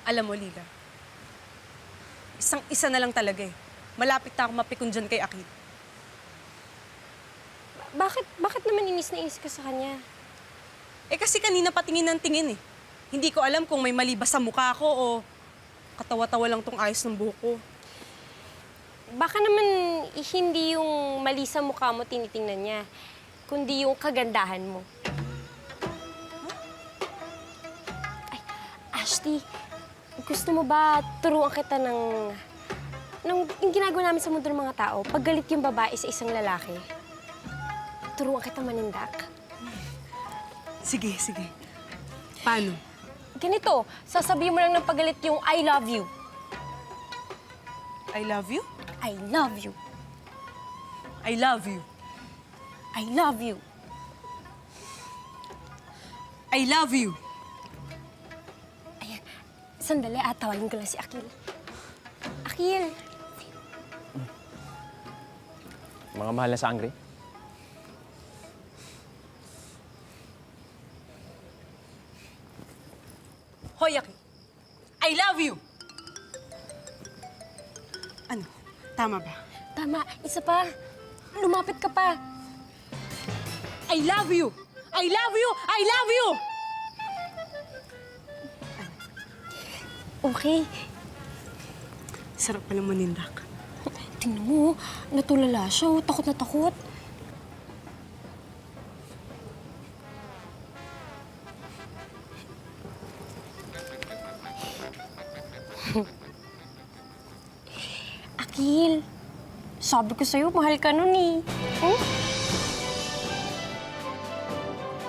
Alam mo, Lila, isang-isa na lang talaga eh. Malapit na ako mapikon dyan kay Akil. Bakit naman inis na inis ka sa kanya? Eh kasi kanina patingin ng tingin eh. Hindi ko alam kung may mali ba sa mukha ko o katawa-tawa lang tong ayos ng buhok ko. Baka naman hindi yung mali sa mukha mo tinitingnan niya, kundi yung kagandahan mo. Ay, Ashley, gusto mo ba turuan kita ng yung ginagawa namin sa mundo ng mga tao? Pag galit yung babae sa isang lalaki, turuan kita manindak. Sige. Paano? Ganito, sasabihin mo lang ng pagalit yung I love you. I love you? I love you. I love you. I love you. I love you. Ayan, sandali tawagin ko lang si Akil. Akil! Mga mahal na sangre. Hoy, Akil. I love you! Ano? Tama ba? Tama, isa pa. Lumapit ka pa. I love you! I love you! I love you! Okay. Sarap pala manindak. Tingnan mo, natulala siya. Takot na takot. Akil, sabi ko sa'yo, mahal ka nun eh. Hmm?